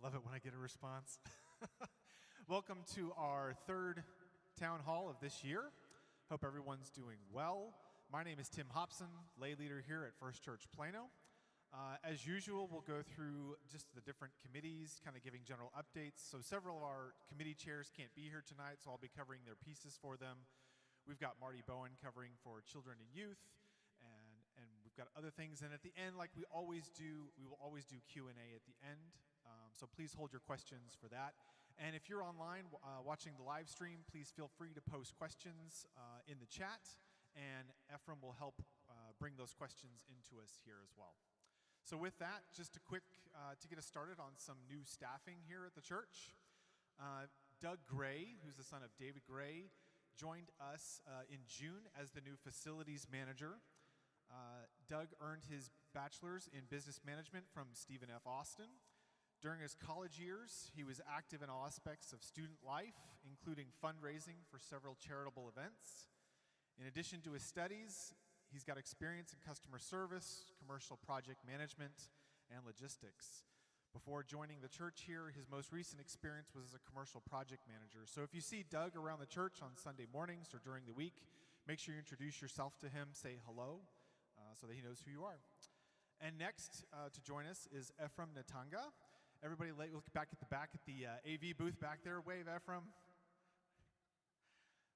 love it when I get a response. Welcome to our third town hall of this year. Hope everyone's doing well. My name is Tim Hobson, lay leader here at First Church Plano. As usual, we'll go through just the different committees, kind of giving general updates. So several of our committee chairs can't be here tonight, so I'll be covering their pieces for them. We've got Marty Bowen covering for children and youth, and we've got other things. And at the end, like we always do, we will always do Q&A at the end. So please hold your questions for that. And if you're online watching the live stream, please feel free to post questions in the chat, and Ephraim will help bring those questions into us here as well. So with that, just a quick, to get us started on some new staffing here at the church. Doug Gray, who's the son of David Gray, joined us in June as the new facilities manager. Doug earned his bachelor's in business management from Stephen F. Austin. During his college years, he was active in all aspects of student life, including fundraising for several charitable events. In addition to his studies, he's got experience in customer service, commercial project management, and logistics. Before joining the church here, his most recent experience was as a commercial project manager. So if you see Doug around the church on Sunday mornings or during the week, make sure you introduce yourself to him, say hello, so that he knows who you are. And next to join us is Ephraim Natanga. Everybody look back at the AV booth back there. Wave, Ephraim.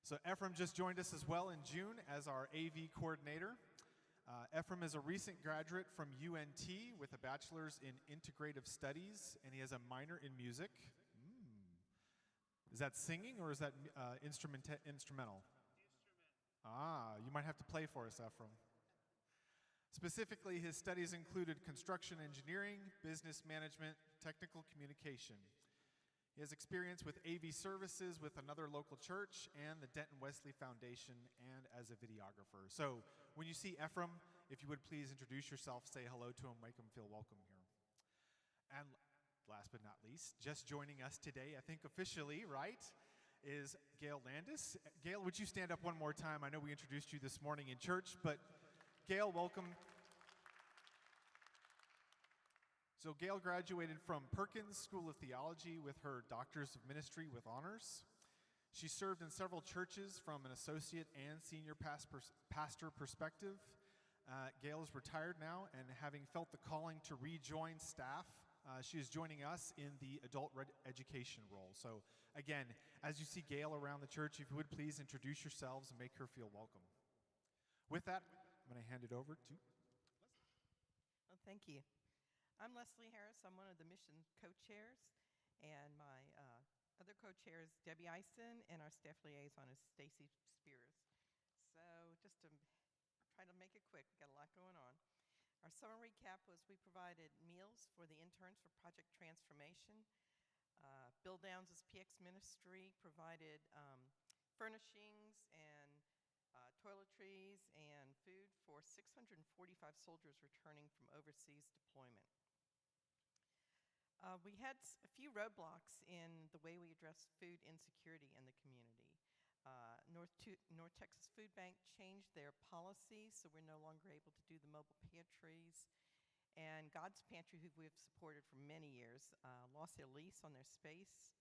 So Ephraim just joined us as well in June as our AV coordinator. Ephraim is a recent graduate from UNT with a bachelor's in integrative studies, and he has a minor in music. Is that singing or is that instrumental? Instrumental. You might have to play for us, Ephraim. Specifically, his studies included construction engineering, business management, technical communication. He has experience with AV services with another local church and the Denton Wesley Foundation, and as a videographer. So when you see Ephraim, if you would please introduce yourself, say hello to him, make him feel welcome here. And last but not least, just joining us today, I think officially, right, is Gail Landis. Gail, would you stand up one more time? I know we introduced you this morning in church, but Gail, welcome. So Gail graduated from Perkins School of Theology with her Doctor's of Ministry with honors. She served in several churches from an associate and senior pastor perspective. Gail is retired now, and having felt the calling to rejoin staff, she is joining us in the adult education role. So again, as you see Gail around the church, if you would please introduce yourselves and make her feel welcome. With that, I'm going to hand it over to Leslie. Well, thank you. I'm Leslie Harris. I'm one of the mission co-chairs, and my other co-chair is Debbie Eisen, and our staff liaison is Stacy Spears. So just to try to make it quick, we've got a lot going on. Our summer recap was we provided meals for the interns for Project Transformation. Bill Downs' PX Ministry provided furnishings and toiletries and food for 645 soldiers returning from overseas deployment. We had a few roadblocks in the way we addressed food insecurity in the community. North Texas Food Bank changed their policy, so we're no longer able to do the mobile pantries. And God's Pantry, who we've supported for many years, lost their lease on their space.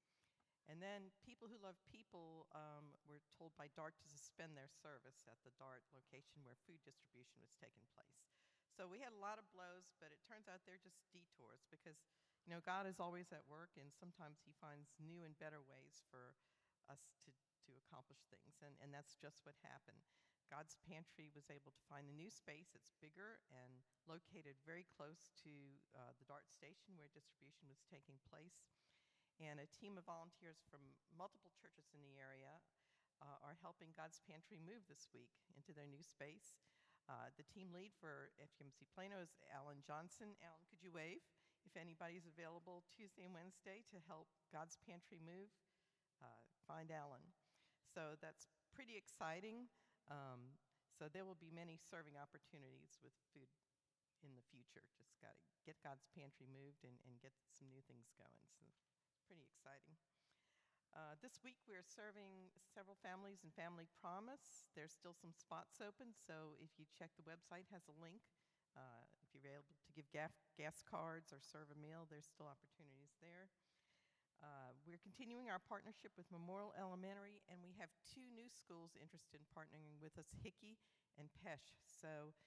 And then People Who Love People were told by DART to suspend their service at the DART location where food distribution was taking place. So we had a lot of blows, but it turns out they're just detours because, you know, God is always at work, and sometimes he finds new and better ways for us to accomplish things, and that's just what happened. God's Pantry was able to find a new space. It's bigger and located very close to the DART station where distribution was taking place. And a team of volunteers from multiple churches in the area are helping God's Pantry move this week into their new space. The team lead for FGMC Plano is Alan Johnson. Alan, could you wave if anybody's available Tuesday and Wednesday to help God's Pantry move? Find Alan. So that's pretty exciting. So there will be many serving opportunities with food in the future. Just got to get God's Pantry moved and get some new things going. So pretty exciting. This week we're serving several families in Family Promise. There's still some spots open, so if you check the website, it has a link. If you're able to give gas cards or serve a meal, there's still opportunities there. We're continuing our partnership with Memorial Elementary, and we have 2 new schools interested in partnering with us, Hickey and Pesh. So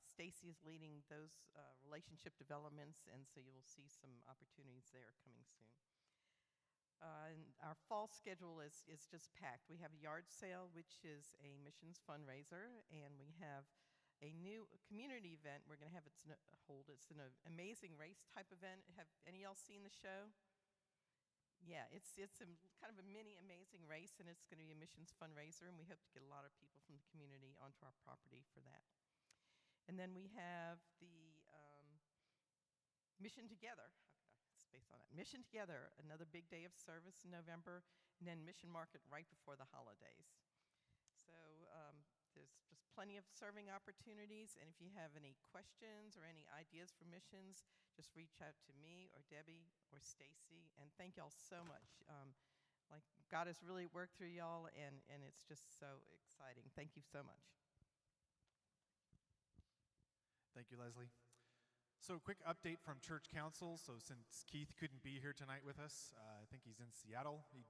Stacy is leading those relationship developments, and so you'll see some opportunities there coming soon. And our fall schedule is just packed. We have a yard sale, which is a missions fundraiser, and we have a new community event we're going to have It's an amazing race type event. Have any of y'all seen the show? Yeah, it's kind of a mini amazing race, and it's going to be a missions fundraiser, and we hope to get a lot of people from the community onto our property for that. And then we have the Mission Together. How could I space on that? Mission Together, another big day of service in November, and then Mission Market right before the holidays. So there's just plenty of serving opportunities, and if you have any questions or any ideas for missions, just reach out to me or Debbie or Stacy, and thank y'all so much. Like, God has really worked through y'all, and it's just so exciting. Thank you so much. Thank you, Leslie. So, quick update from Church Council. So, since Keith couldn't be here tonight with us, I think he's in Seattle. He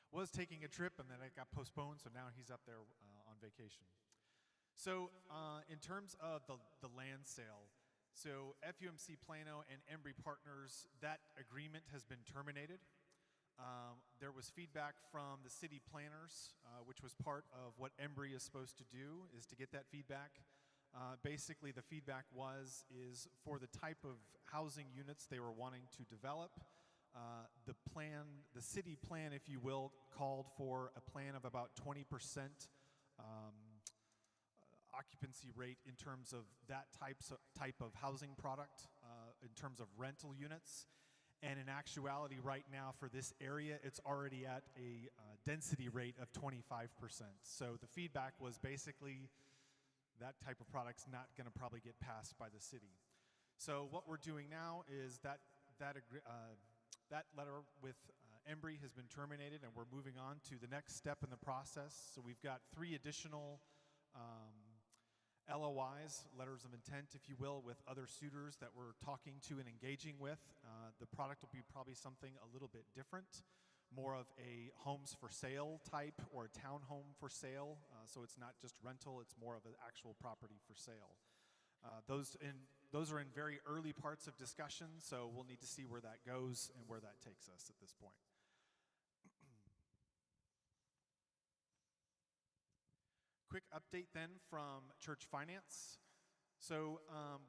was taking a trip, and then it got postponed, so now he's up there on vacation. So, in terms of the land sale, so FUMC Plano and Embry Partners, that agreement has been terminated. There was feedback from the city planners, which was part of what Embry is supposed to do, is to get that feedback. Basically, the feedback is for the type of housing units they were wanting to develop. The city plan, if you will, called for a plan of about 20% occupancy rate in terms of that type of housing product, in terms of rental units. And in actuality, right now for this area, it's already at a density rate of 25%. So the feedback was basically that type of product's not going to probably get passed by the city. So what we're doing now is that letter with Embry has been terminated, and we're moving on to the next step in the process. So we've got 3 additional LOIs, letters of intent, if you will, with other suitors that we're talking to and engaging with. The product will be probably something a little bit different, more of a homes for sale type or a townhome for sale. So it's not just rental, it's more of an actual property for sale. Those are in very early parts of discussion, so we'll need to see where that goes and where that takes us at this point. Quick update then from church finance. So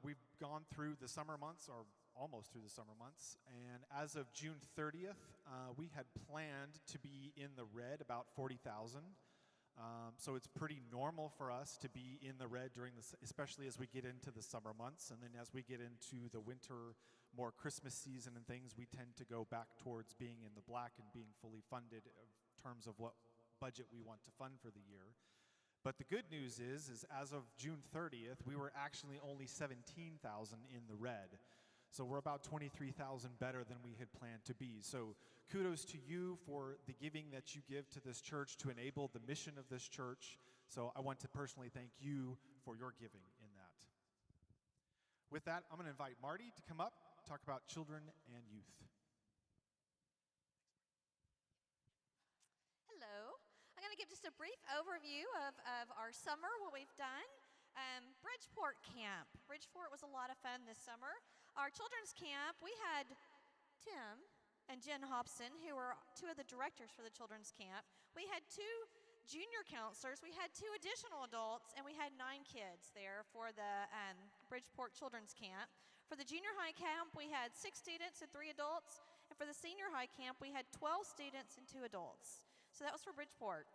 we've gone through the summer months, or almost through the summer months, and as of June 30th, we had planned to be in the red about $40,000. So it's pretty normal for us to be in the red especially as we get into the summer months, and then as we get into the winter, more Christmas season and things, we tend to go back towards being in the black and being fully funded in terms of what budget we want to fund for the year. But the good news is as of June 30th, we were actually only $17,000 in the red. So we're about $23,000 better than we had planned to be. So kudos to you for the giving that you give to this church to enable the mission of this church. So I want to personally thank you for your giving in that. With that, I'm going to invite Marty to come up, talk about children and youth. Hello. I'm going to give just a brief overview of our summer, what we've done. Bridgeport Camp. Bridgeport was a lot of fun this summer. Our children's camp, we had Tim and Jen Hobson, who were 2 of the directors for the children's camp. We had 2 junior counselors, we had 2 additional adults, and we had 9 kids there for the Bridgeport Children's Camp. For the junior high camp, we had 6 students and 3 adults, and for the senior high camp, we had 12 students and 2 adults. So that was for Bridgeport.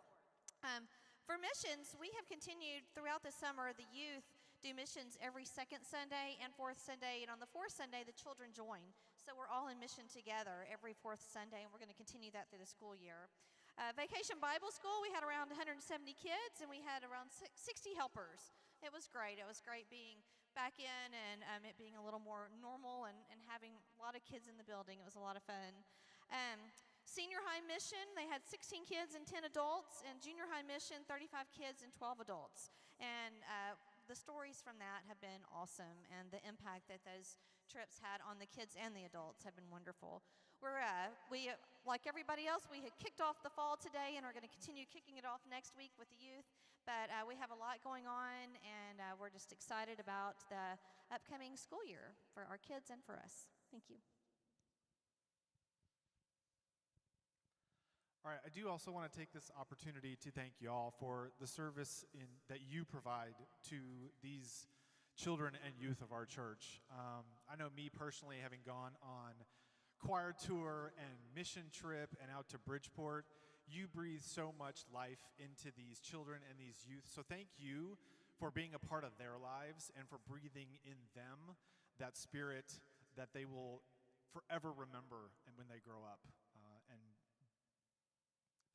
For missions, we have continued throughout the summer. The youth do missions every 2nd Sunday and 4th Sunday, and on the 4th Sunday, the children join. So we're all in mission together every 4th Sunday, and we're going to continue that through the school year. Vacation Bible School, we had around 170 kids, and we had around 60 helpers. It was great. It was great being back in and it being a little more normal and having a lot of kids in the building. It was a lot of fun. Senior high mission, they had 16 kids and 10 adults, and junior high mission, 35 kids and 12 adults. And the stories from that have been awesome, and the impact that those trips had on the kids and the adults have been wonderful. Like everybody else, we had kicked off the fall today, and we're going to continue kicking it off next week with the youth. But we have a lot going on, and we're just excited about the upcoming school year for our kids and for us. Thank you. All right, I do also want to take this opportunity to thank you all for the service that you provide to these children and youth of our church. I know me personally, having gone on choir tour and mission trip and out to Bridgeport, you breathe so much life into these children and these youth. So thank you for being a part of their lives and for breathing in them that spirit that they will forever remember and when they grow up and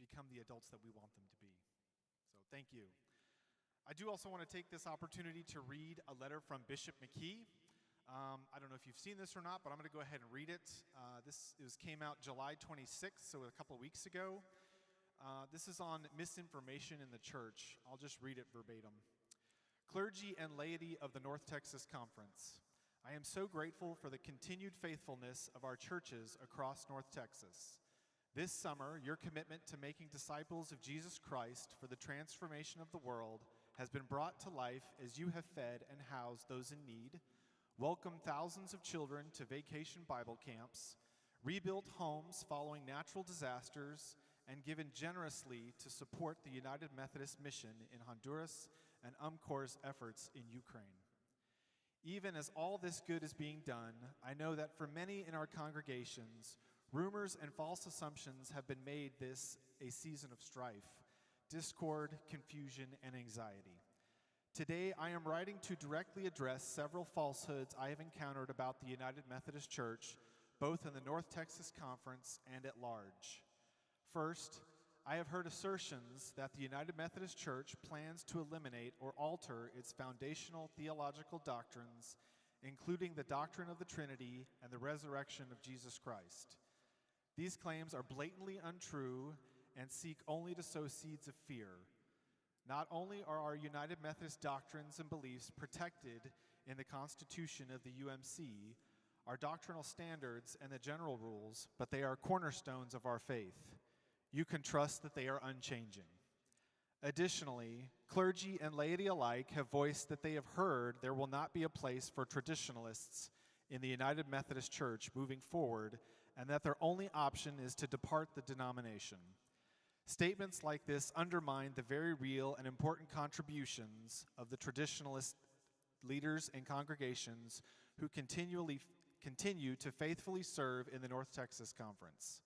become the adults that we want them to be. So thank you. I do also want to take this opportunity to read a letter from Bishop McKee. I don't know if you've seen this or not, but I'm going to go ahead and read it. This came out July 26th, so a couple weeks ago. This is on misinformation in the church. I'll just read it verbatim. Clergy and laity of the North Texas Conference, I am so grateful for the continued faithfulness of our churches across North Texas. This summer, your commitment to making disciples of Jesus Christ for the transformation of the world has been brought to life as you have fed and housed those in need, welcomed thousands of children to vacation Bible camps, rebuilt homes following natural disasters, and given generously to support the United Methodist Mission in Honduras and UMCOR's efforts in Ukraine. Even as all this good is being done, I know that for many in our congregations, rumors and false assumptions have been made this a season of strife, discord, confusion, and anxiety. Today, I am writing to directly address several falsehoods I have encountered about the United Methodist Church, both in the North Texas Conference and at large. First, I have heard assertions that the United Methodist Church plans to eliminate or alter its foundational theological doctrines, including the doctrine of the Trinity and the resurrection of Jesus Christ. These claims are blatantly untrue and seek only to sow seeds of fear. Not only are our United Methodist doctrines and beliefs protected in the Constitution of the UMC, our doctrinal standards and the general rules, but they are cornerstones of our faith. You can trust that they are unchanging. Additionally, clergy and laity alike have voiced that they have heard there will not be a place for traditionalists in the United Methodist Church moving forward, and that their only option is to depart the denomination. Statements like this undermine the very real and important contributions of the traditionalist leaders and congregations who continue to faithfully serve in the North Texas Conference.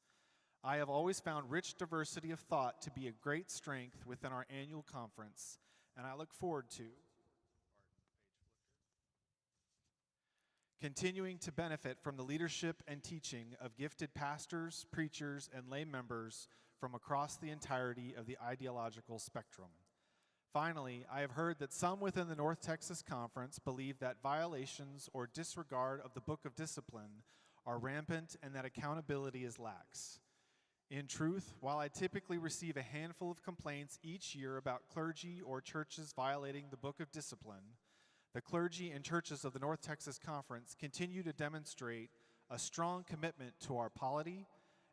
I have always found rich diversity of thought to be a great strength within our annual conference, and I look forward to continuing to benefit from the leadership and teaching of gifted pastors, preachers, and lay members from across the entirety of the ideological spectrum. Finally, I have heard that some within the North Texas Conference believe that violations or disregard of the Book of Discipline are rampant and that accountability is lax. In truth, while I typically receive a handful of complaints each year about clergy or churches violating the Book of Discipline, the clergy and churches of the North Texas Conference continue to demonstrate a strong commitment to our polity,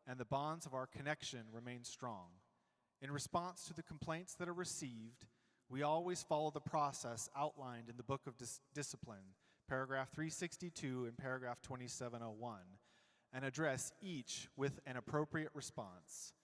and the bonds of our connection remain strong. In response to the complaints that are received, we always follow the process outlined in the Book of Discipline, paragraph 362 and paragraph 2701, and address each with an appropriate response.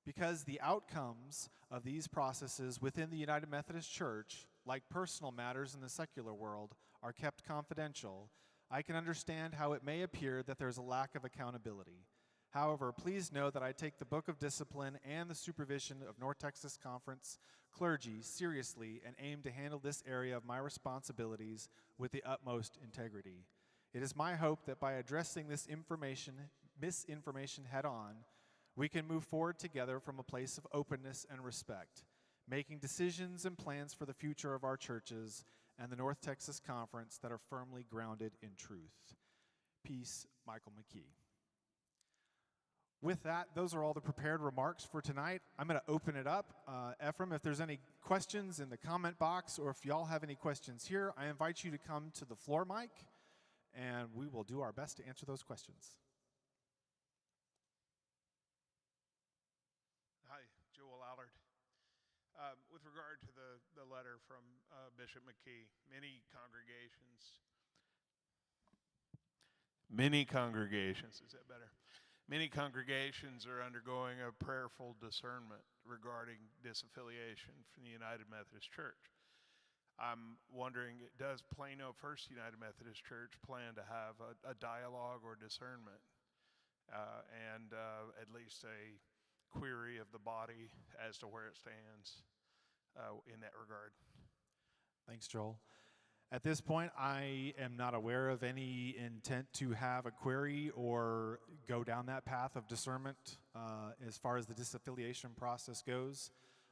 Because the outcomes of these processes within the United Methodist Church, like personal matters in the secular world, are kept confidential, I can understand how it may appear that there's a lack of accountability. However, please know that I take the Book of Discipline and the supervision of North Texas Conference clergy seriously and aim to handle this area of my responsibilities with the utmost integrity. It is my hope that by addressing this misinformation head-on, we can move forward together from a place of openness and respect, making decisions and plans for the future of our churches and the North Texas Conference that are firmly grounded in truth. Peace, Michael McKee. With that, those are all the prepared remarks for tonight. I'm going to open it up. Ephraim, if there's any questions in the comment box, or if y'all have any questions here, I invite you to come to the floor mic, and we will do our best to answer those questions. letter from Bishop McKee. Is that better? Many congregations are undergoing a prayerful discernment regarding disaffiliation from the United Methodist Church. I'm wondering, does Plano First United Methodist Church plan to have a dialogue or discernment and at least a query of the body as to where it stands in that regard? Thanks, Joel. At this point, I am not aware of any intent to have a query or go down that path of discernment as far as the disaffiliation process goes.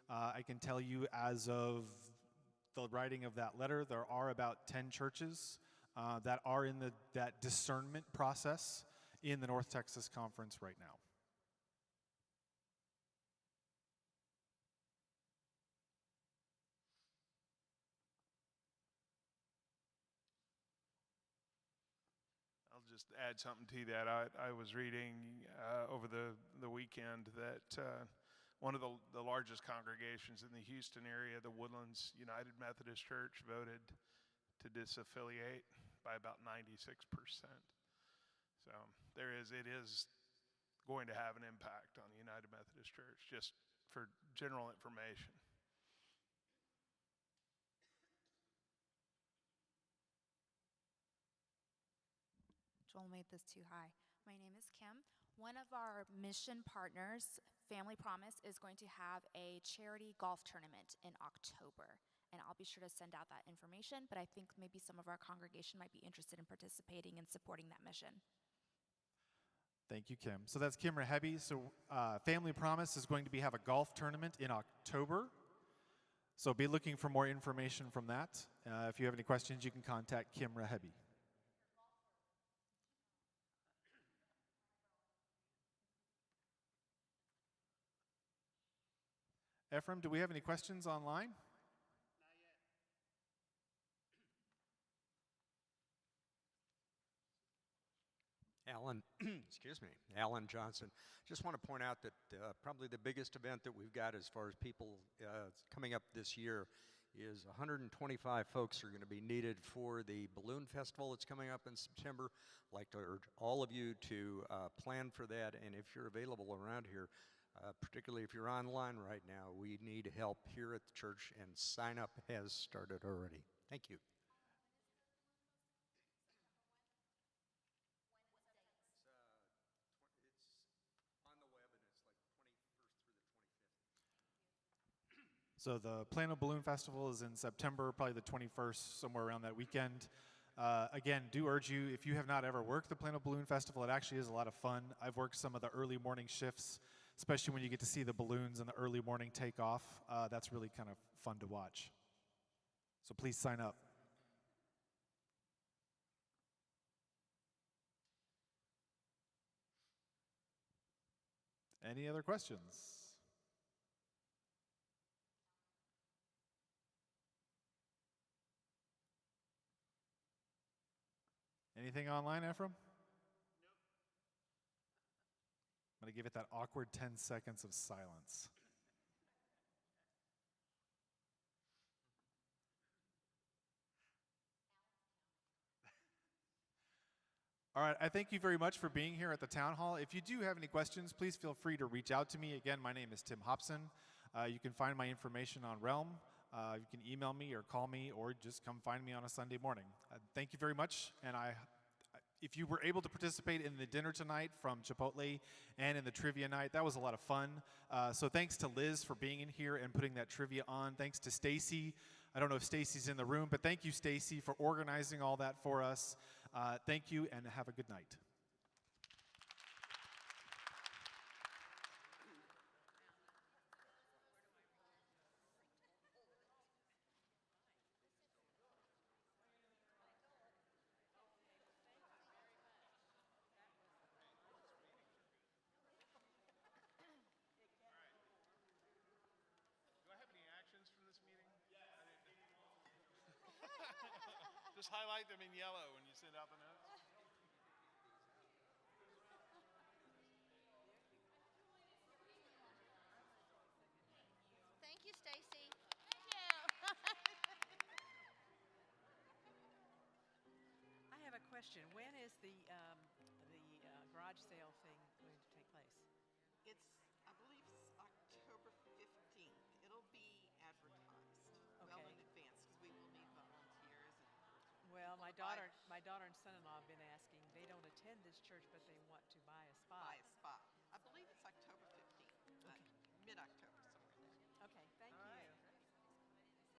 I can tell you, as of the writing of that letter, there are about 10 churches that are in that discernment process in the North Texas Conference right now. Just add something to that. I was reading over the weekend that one of the largest congregations in the Houston area, the Woodlands United Methodist Church, voted to disaffiliate by about 96%. So it is going to have an impact on the United Methodist Church, just for general information. Joel made this too high. My name is Kim. One of our mission partners, Family Promise, is going to have a charity golf tournament in October. And I'll be sure to send out that information, but I think maybe some of our congregation might be interested in participating and supporting that mission. Thank you, Kim. So that's Kim Rahebi. So Family Promise is going to have a golf tournament in October. So be looking for more information from that. If you have any questions, you can contact Kim Rahebi. Ephraim, do we have any questions online? Alan, excuse me, Alan Johnson. Just want to point out that probably the biggest event that we've got as far as people coming up this year is 125 folks are going to be needed for the balloon festival that's coming up in September. I'd like to urge all of you to plan for that, and if you're available around here, particularly if you're online right now, we need help here at the church, and sign up has started already. Thank you. So the Plano Balloon Festival is in September, probably the 21st, somewhere around that weekend. Again, do urge you, if you have not ever worked the Plano Balloon Festival, it actually is a lot of fun. I've worked some of the early morning shifts, especially when you get to see the balloons in the early morning takeoff. That's really kind of fun to watch. So please sign up. Any other questions? Anything online, Ephraim? Nope. I'm going to give it that awkward 10 seconds of silence. All right, I thank you very much for being here at the Town Hall. If you do have any questions, please feel free to reach out to me. Again, my name is Tim Hobson. You can find my information on Realm. You can email me or call me, or just come find me on a Sunday morning. Thank you very much, and if you were able to participate in the dinner tonight from Chipotle and in the trivia night, that was a lot of fun. So thanks to Liz for being in here and putting that trivia on. Thanks to Stacy. I don't know if Stacy's in the room, but thank you, Stacy, for organizing all that for us. Thank you, and have a good night. Just highlight them in yellow when you send out the notes. Thank you, Stacy. Thank you. question. When is the garage sale thing going to take place? It's, I believe, October 15th. It'll be advertised well in Okay. advance because we will need volunteers and Well, people my to buy. daughter and son-in-law have been asking. They don't attend this church, but they